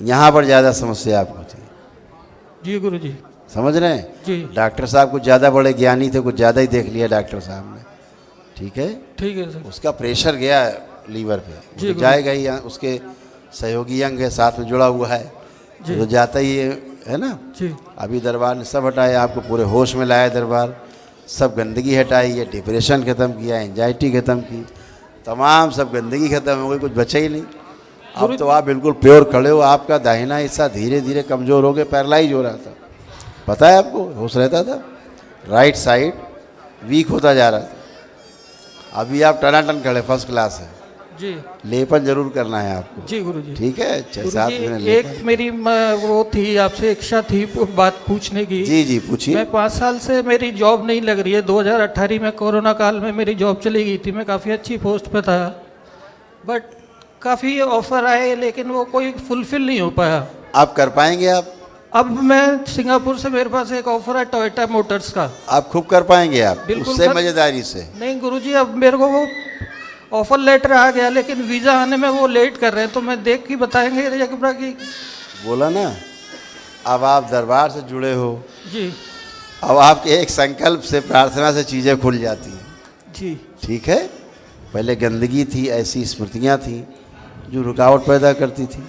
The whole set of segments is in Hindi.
यहाँ पर ज़्यादा समस्या आपको थी। जी गुरुजी। समझ रहे हैं? जी डॉक्टर साहब कुछ ज़्यादा बड़े ज्ञानी थे, कुछ ज़्यादा ही देख लिया डॉक्टर साहब ने। ठीक है, ठीक है सर। उसका प्रेशर गया लीवर पे, जी, वो तो जाएगा ही। उसके सहयोगी अंग है, साथ में जुड़ा हुआ है, जी। तो जाता ही है ना। जी अभी दरबार ने सब हटाया, आपको पूरे होश में लाया दरबार, सब गंदगी हटाई है, डिप्रेशन ख़त्म किया, एंजाइटी ख़त्म की, तमाम सब गंदगी ख़त्म हो गई, कुछ बचा ही नहीं। अब तो आप बिल्कुल प्योर खड़े हो। आपका दाहिना हिस्सा धीरे धीरे कमज़ोर हो गया, पैरालाइज हो रहा था, पता है आपको, होश रहता था। राइट साइड वीक होता जा रहा था। अभी आप टनाटन खड़े, फर्स्ट क्लास है। जी लेपन जरूर करना है आपको। जी गुरुजी। ठीक है, 6-7 गुरुजी, महीने एक लेपन। मेरी वो थी आपसे इच्छा थी बात पूछने की। जी जी पूछिए। मैं 5 साल से मेरी जॉब नहीं लग रही है। 2018 में कोरोना काल में मेरी जॉब चली गई थी। मैं काफ़ी अच्छी पोस्ट पे था, बट काफ़ी ऑफर आए लेकिन वो कोई फुलफिल नहीं हो पाया। आप कर पाएंगे? आप अब मैं सिंगापुर से मेरे पास एक ऑफर है टोयोटा मोटर्स का। आप खूब कर पाएंगे आप, बिल्कुल उससे कर- मज़ेदारी से। नहीं गुरुजी, अब मेरे को वो ऑफर लेटर आ गया लेकिन वीज़ा आने में वो लेट कर रहे हैं, तो मैं देख के बताएंगे जगह की। बोला ना, अब आप दरबार से जुड़े हो, जी अब आपके एक संकल्प से, प्रार्थना से चीज़ें खुल जाती हैं। जी ठीक है, पहले गंदगी थी, ऐसी स्मृतियाँ थी जो रुकावट पैदा करती थी,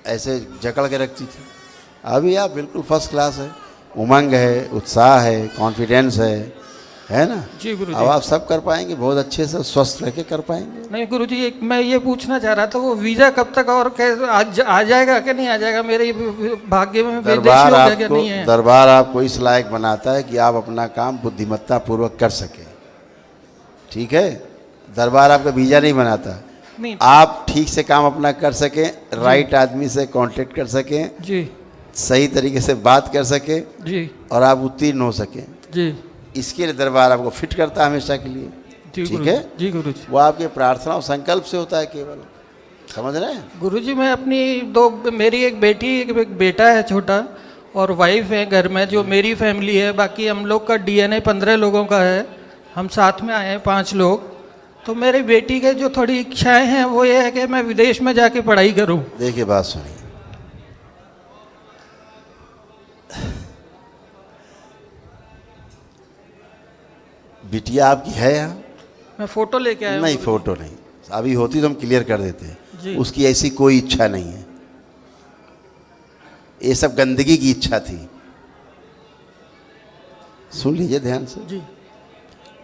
ऐसे जकड़ के रखती थी। अभी आप बिल्कुल फर्स्ट क्लास है, उमंग है, उत्साह है, कॉन्फिडेंस है ना। जी गुरुजी। अब आप सब कर पाएंगे, बहुत अच्छे से स्वस्थ रह के कर पाएंगे। नहीं गुरुजी, एक मैं ये पूछना चाह रहा था, वो वीज़ा कब तक और कैसे आ जाएगा कि नहीं आ जाएगा? मेरे भाग्य में विदेशी दरबार हो गया क्या आपको, नहीं है? दरबार आपको इस लायक बनाता है कि आप अपना काम बुद्धिमत्ता पूर्वक कर सकें। ठीक है, दरबार आपका वीज़ा नहीं बनाता। नहीं आप ठीक से काम अपना कर सकें, राइट आदमी से कांटेक्ट कर सकें, जी सही तरीके से बात कर सकें, जी और आप उत्तीर्ण हो सकें, जी इसके लिए दरबार आपको फिट करता है हमेशा के लिए। जी ठीक है, जी गुरुजी। वो आपके प्रार्थना और संकल्प से होता है केवल। समझ रहे हैं? गुरुजी, मैं अपनी मेरी एक बेटी एक बेटा है छोटा, और वाइफ है घर में, जो मेरी फैमिली है। बाकी हम लोग का डीएनए 15 लोगों का है, हम साथ में आए हैं 5 लोग। तो मेरी बेटी के जो थोड़ी इच्छाएं हैं वो ये है कि मैं विदेश में जाके पढ़ाई करूं। देखिए, बात सुनिए, बिटिया आपकी है यहाँ? मैं फ़ोटो लेके आया हूं नहीं, गुरुजी। फोटो नहीं, अभी होती तो हम क्लियर कर देते जी। हैं। उसकी ऐसी कोई इच्छा नहीं है, ये सब गंदगी की इच्छा थी। सुन लीजिए ध्यान से, जी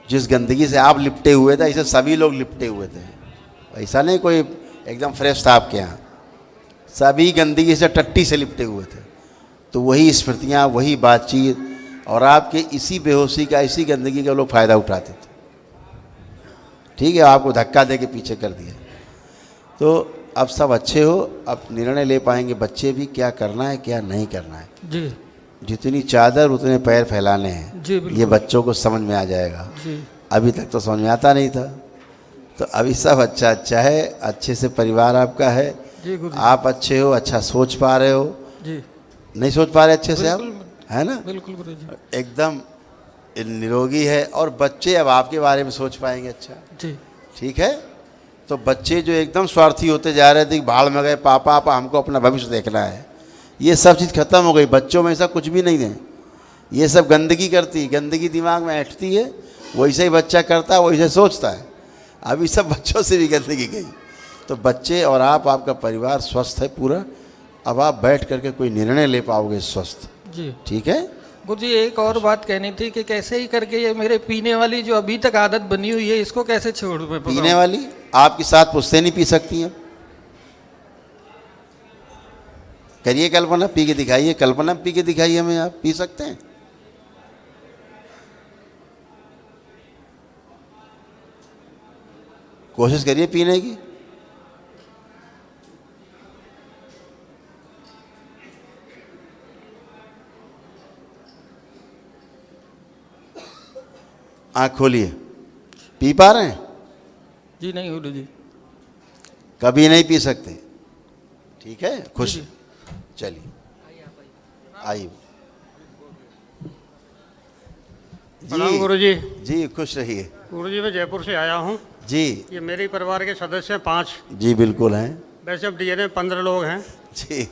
जिस गंदगी से आप लिपटे हुए थे, ऐसे सभी लोग लिपटे हुए थे। ऐसा नहीं कोई एकदम फ्रेश था आपके यहाँ, सभी गंदगी से, टट्टी से लिपटे हुए थे। तो वही स्मृतियाँ, वही बातचीत, और आपके इसी बेहोशी का, इसी गंदगी का लोग फ़ायदा उठाते थे। ठीक है, आपको धक्का दे के पीछे कर दिया। तो अब सब अच्छे हो, अब निर्णय ले पाएंगे बच्चे भी, क्या करना है क्या नहीं करना है। जी जितनी चादर उतने पैर फैलाने हैं, जी बिल्कुल। ये बच्चों को समझ में आ जाएगा। जी अभी तक तो समझ में आता नहीं था, तो अभी सब अच्छा अच्छा है, अच्छे से परिवार आपका है, जी गुरुजी। आप अच्छे हो, अच्छा सोच पा रहे हो। जी नहीं सोच पा रहे अच्छे से आप, बिल्कुल है ना, बिल्कुल गुरुजी। एकदम निरोगी है। और बच्चे अब आपके बारे में सोच पाएंगे अच्छा। जी ठीक है, तो बच्चे जो एकदम स्वार्थी होते जा रहे थे, भाड़ में गए, पापा हमको अपना भविष्य देखना है, ये सब चीज़ खत्म हो गई। बच्चों में ऐसा कुछ भी नहीं है, ये सब गंदगी करती, गंदगी दिमाग में ऐंठती है, वैसे ही बच्चा करता है, वैसे सोचता है। अभी सब बच्चों से भी गंदगी गई। तो बच्चे और आप, आपका परिवार स्वस्थ है पूरा। अब आप बैठ करके कोई निर्णय ले पाओगे स्वस्थ। जी ठीक है, गुरुजी, एक और बात कहनी थी कि कैसे ही करके ये मेरे पीने वाली जो अभी तक आदत बनी हुई है, इसको कैसे छोड़ूं मैं? पीने वाली आपके साथ पुश्ते नहीं पी सकती हैं। करिए कल्पना, पी के दिखाइए, कल्पना पी के दिखाइए हमें, आप पी सकते हैं? कोशिश करिए पीने की। आँख खोलिए, पी पा रहे हैं? जी नहीं गुरुजी। कभी नहीं पी सकते। ठीक है, खुश, चलिए आइए। प्रणाम गुरुजी। जी खुश रहिए। गुरुजी, मैं जयपुर से आया हूँ। जी ये मेरे परिवार के सदस्य हैं 5। जी बिल्कुल हैं। वैसे अब डीएनए 15 लोग हैं। जी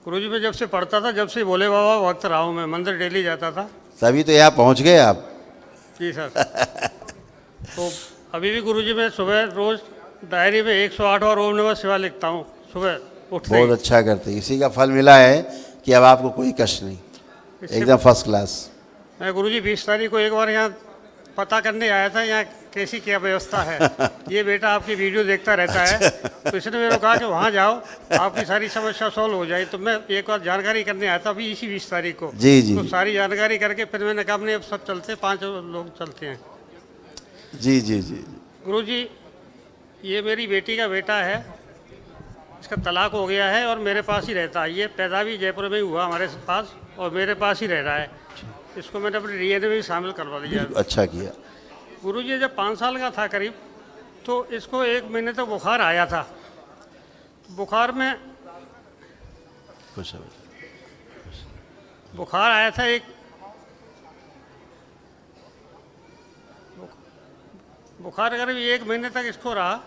गुरुजी मैं जब से पढ़ता था, जब से भोले बाबा वक्त रहा हूँ, मैं मंदिर डेली जाता था। तभी तो यहाँ पहुँच गए आप। जी सर। तो अभी भी गुरुजी मैं सुबह रोज डायरी में 108 बार ओम नमः शिवाय लिखता हूँ सुबह उठते ही। बहुत अच्छा करते, इसी का फल मिला है कि अब आपको कोई कष्ट नहीं, एकदम फर्स्ट क्लास। मैं गुरुजी 20 तारीख को एक बार यहाँ पता करने आया था, यहाँ कैसी क्या व्यवस्था है। ये बेटा आपकी वीडियो देखता रहता है, तो इसने मेरे को कहा कि वहाँ जाओ, आपकी सारी समस्या सॉल्व हो जाए। तो मैं एक बार जानकारी करने आया था अभी इसी 20 तारीख को। जी जी तो सारी जानकारी करके फिर मैंने कहा अपने अब सब चलते, 5 लोग चलते हैं। जी जी जी। गुरुजी ये मेरी बेटी का बेटा है, इसका तलाक हो गया है और मेरे पास ही रहता है। ये पैदा भी जयपुर में ही हुआ हमारे पास और मेरे पास ही रह रहा है। इसको मैंने अपने डीएनए में भी शामिल करवा दिया। अच्छा किया। गुरुजी जब 5 साल का था करीब, तो इसको 1 महीने तक बुखार आया था। बुखार में खुश हो। बुखार आया था बुखार करीब 1 महीने तक इसको रहा।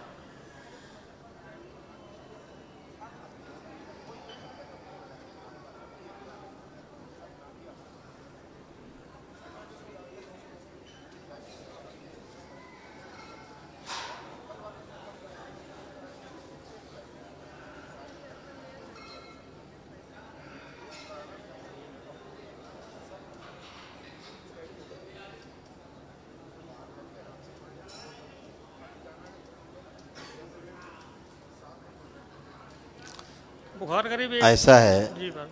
बुखार करीब ऐसा है, जी सर।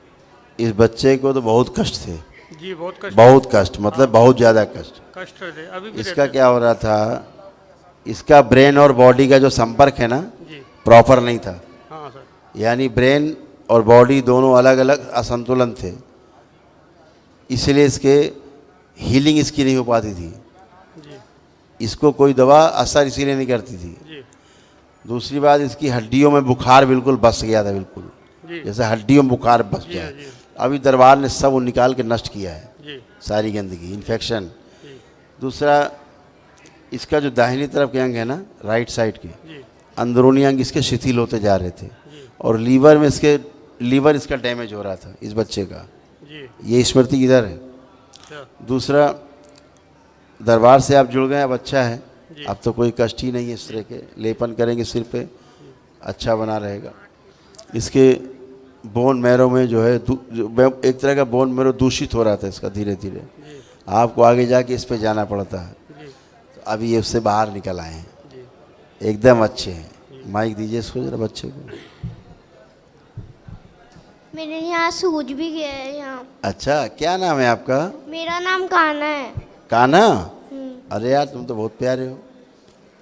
इस बच्चे को तो बहुत कष्ट थे, जी बहुत कष्ट, बहुत कष्ट, मतलब बहुत ज़्यादा कष्ट। कष्ट थे, अभी भी इसका रहते क्या हो रहा था, इसका ब्रेन और बॉडी का जो संपर्क है ना, जी। प्रॉपर नहीं था। हाँ सर। यानी ब्रेन और बॉडी दोनों अलग अलग असंतुलन थे, इसलिए इसके हीलिंग इसकी नहीं हो पाती थी। जी इसको कोई दवा असर इसीलिए नहीं करती थी। जी दूसरी बात, इसकी हड्डियों में बुखार बिल्कुल बस गया था, बिल्कुल जी जैसे हड्डियों में बुखार बस जी गया जी है। अभी दरबार ने सब वो निकाल के नष्ट किया है, जी सारी गंदगी, इन्फेक्शन। जी दूसरा, इसका जो दाहिनी तरफ के अंग है ना, राइट साइड के जी अंदरूनी अंग इसके शिथिल होते जा रहे थे, जी और लीवर इसका डैमेज हो रहा था इस बच्चे का। जी। ये स्मृति इधर है। अच्छा। दूसरा, दरबार से आप जुड़ गए, अब अच्छा है, जी। अब तो कोई कष्ट ही नहीं है। इस तरह के लेपन करेंगे सिर पे, अच्छा बना रहेगा। इसके बोन मैरो में जो है एक तरह का बोन मैरो दूषित हो रहा था इसका, धीरे धीरे जी आपको आगे जाके इस पे जाना पड़ता है। जी तो अभी ये उससे बाहर निकल आए हैं, जी। एकदम अच्छे हैं। माइक दीजिए इसको जरा, बच्चे को। मेरे यहाँ सूझ भी गया है यहाँ। अच्छा, क्या नाम है आपका? मेरा नाम कान्हा है। कान्हा? अरे यार, तुम तो बहुत प्यारे हो।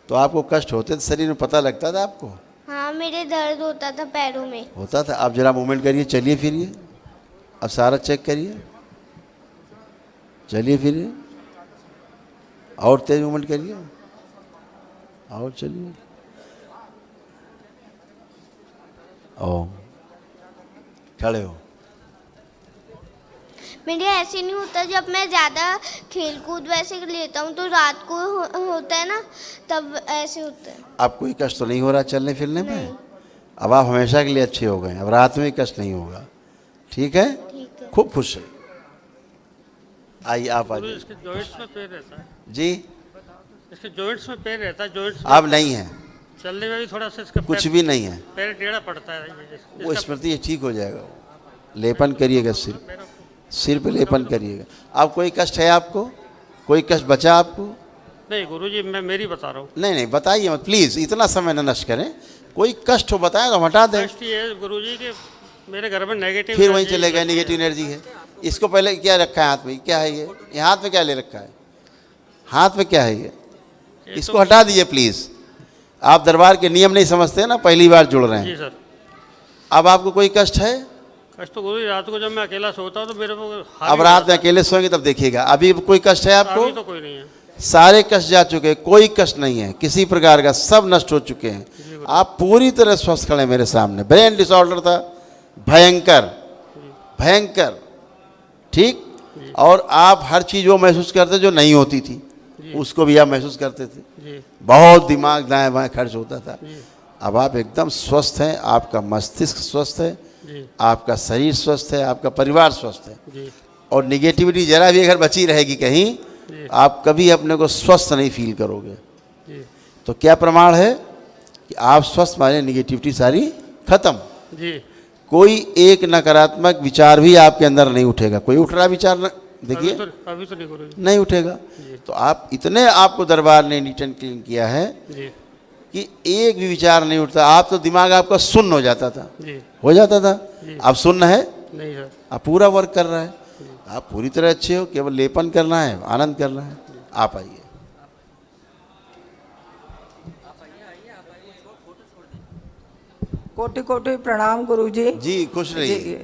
तो आपको कष्ट होते थे शरीर में, पता लगता था आपको? हाँ, मेरे दर्द होता था पैरों में। होता था। आप जरा मूवमेंट करिए, चलिए फिरिए, अब सारा चेक करिए, चलिए फिरिए, और तेज मूवमेंट करिए, और चलिए। ओ, खड़े हो। मेरे ऐसे नहीं होता, जब मैं ज़्यादा खेल कूद वैसे लेता हूँ तो रात को होता है ना, तब ऐसे होता है। अब कोई कष्ट तो नहीं हो रहा चलने फिरने में? नहीं। अब आप हमेशा के लिए अच्छे हो गए, अब रात में कष्ट नहीं होगा। ठीक है, ठीक है। खूब खुश है। आइए, आप गुरु, आइए इसके जॉइंट्स में पैर रहता है। जी। इसके जॉइंट्स में पैर रहता है, जॉइंट्स में। अब नहीं है, चलने में भी थोड़ा सा इसका कुछ भी नहीं है, पैर टेढ़ा पड़ता है। वो स्मृति ठीक हो जाएगा। लेपन करिएगा, सिर पे लेपन करिएगा। अब कोई कष्ट है आपको? कोई कष्ट बचा आपको? नहीं गुरुजी, मैं मेरी बता रहा हूँ। नहीं नहीं, बताइए मत प्लीज़, इतना समय न नष्ट करें। कोई कष्ट हो बताएं तो हटा दें। कष्ट ये है गुरुजी के मेरे घर में नेगेटिव, फिर वहीं चले गए, नेगेटिव एनर्जी है। इसको पहले क्या रखा है हाथ में? क्या है ये हाथ में क्या ले रखा है? हाथ में क्या है ये? इसको हटा दीजिए प्लीज़। आप दरबार के नियम नहीं समझते ना, पहली बार जुड़ रहे जी हैं। सर। अब आपको कोई कष्ट है? कष्ट तो गुरुजी रात को जब मैं अकेला सोता हूँ तो मेरे को अब रात में अकेले सोएंगे तब देखिएगा। अभी कोई कष्ट है आपको? अभी तो कोई नहीं है। सारे कष्ट जा चुके हैं, कोई कष्ट नहीं है किसी प्रकार का, सब नष्ट हो चुके हैं। आप पूरी तरह स्वस्थ खड़े मेरे सामने। ब्रेन डिसऑर्डर था, भयंकर भयंकर, ठीक। और आप हर चीज़ वो महसूस करते जो नहीं होती थी, उसको भी आप महसूस करते थे। जी बहुत दिमाग दाएं बाएं खर्च होता था। जी अब आप एकदम स्वस्थ हैं, आपका मस्तिष्क स्वस्थ है, जी आपका शरीर स्वस्थ है, आपका परिवार स्वस्थ है। जी और निगेटिविटी जरा भी अगर बची रहेगी कहीं, जी आप कभी अपने को स्वस्थ नहीं फील करोगे। जी तो क्या प्रमाण है कि आप स्वस्थ माने निगेटिविटी सारी खत्म। जी कोई एक नकारात्मक विचार भी आपके अंदर नहीं उठेगा। कोई उठ रहा विचार देखिए, अभी तो नहीं गुरुजी। नहीं उठेगा। तो आप इतने आपको दरबार ने नीट एंड क्लीन किया है जी कि एक भी विचार नहीं उठता। आप तो दिमाग आपका शून्य हो जाता था, जी हो जाता था। अब शून्य है, नहीं सर। आप पूरा वर्क कर रहा है। आप पूरी तरह अच्छे हो, केवल लेपन करना है, आनंद करना है। आप आइए। कोटि कोटि प्रणाम गुरुजी। जी खुश रहिए। जी,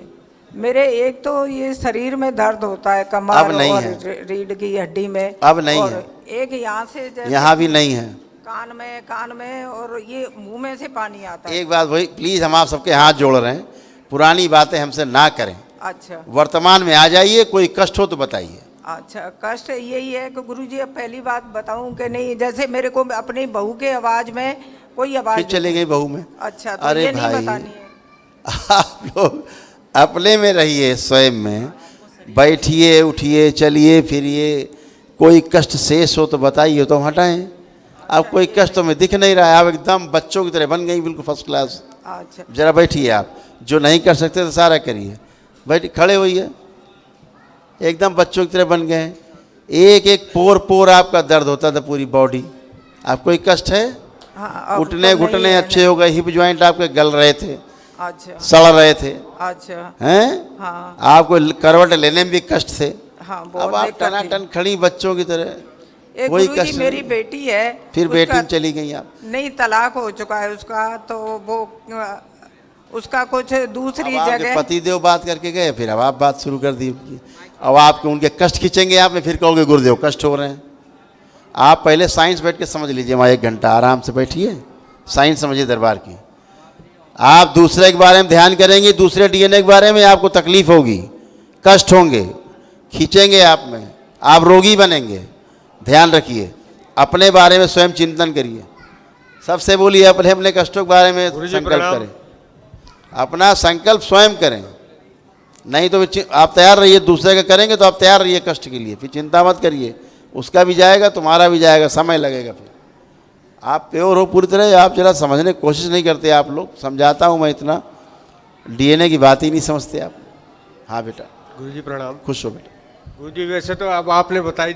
मेरे एक तो ये शरीर में दर्द होता है, अब कमर नहीं और है। रीढ़ की हड्डी में। अब नहीं और है। एक यहाँ से जैसे यहाँ भी नहीं है। कान में और ये मुंह में से पानी आता है। एक बात वही, प्लीज हम आप सबके हाथ जोड़ रहे हैं, पुरानी बातें हमसे ना करें, अच्छा वर्तमान में आ जाइए। कोई कष्ट हो तो बताइए। अच्छा, कष्ट यही है कि गुरुजी अब पहली बात बताऊं कि नहीं, जैसे मेरे को अपनी बहू के आवाज में कोई आवाज फिर चले गई बहू में। अच्छा, तो अरे ये नहीं भाई, बतानी है। आप लोग अपने में रहिए, स्वयं में बैठिए, उठिए, चलिए फिरिए। कोई कष्ट शेष हो तो बताइए, तो हम हटाएं। अब कोई कष्ट तो में दिख नहीं रहा है। आप एकदम बच्चों की तरह बन गई, बिल्कुल फर्स्ट क्लास। अच्छा जरा बैठिए। आप जो नहीं कर सकते तो सारा करिए। बैठ खड़े होइए, एकदम बच्चों की तरह बन गए। एक एक पोर पोर आपका दर्द होता था, पूरी बॉडी। आप कोई कष्ट है? हाँ, अब उठने तो नहीं घुटने है, अच्छे हो गए, हिप ज्वाइंट आपके गल रहे थे, अच्छा सड़ रहे थे, अच्छा हैं? हाँ आपको करवट लेने में भी कष्ट थे। हाँ, अब बहुत आप दिक्कत थी। टनाटन खड़ी बच्चों की तरह, एक कोई गुरुजी कष्ट मेरी नहीं। बेटी है, फिर उसका- बेटी में चली गई आप। नहीं, तलाक हो चुका है उसका, तो वो उसका कुछ दूसरी अब आपके जगह। पति देव बात करके गए, फिर अब आप बात शुरू कर दी उनकी। अब आपके उनके कष्ट खींचेंगे आप में, फिर कहोगे गुरुदेव कष्ट हो रहे हैं। आप पहले साइंस बैठ के समझ लीजिए। वहाँ 1 घंटा आराम से बैठिए, साइंस समझिए दरबार की। आप दूसरे के बारे में ध्यान करेंगे, दूसरे डीएनए के बारे में, आपको तकलीफ होगी, कष्ट होंगे, खींचेंगे आप में, आप रोगी बनेंगे। ध्यान रखिए, अपने बारे में स्वयं चिंतन करिए। सबसे बोलिए अपने अपने कष्टों के बारे में गुरुजी संकल्प प्रणाम। करें। अपना संकल्प स्वयं करें, नहीं तो आप तैयार रहिए। दूसरे का करेंगे तो आप तैयार रहिए कष्ट के लिए, फिर चिंता मत करिए। उसका भी जाएगा, तुम्हारा भी जाएगा, समय लगेगा। फिर आप प्योर हो पूरी तरह। आप जरा समझने की कोशिश नहीं करते। आप लोग, समझाता हूँ मैं, इतना डीएनए की बात ही नहीं समझते आप। हाँ बेटा, गुरुजी प्रणाम। खुश हो बेटा। गुरुजी वैसे तो अब आपने बताई दी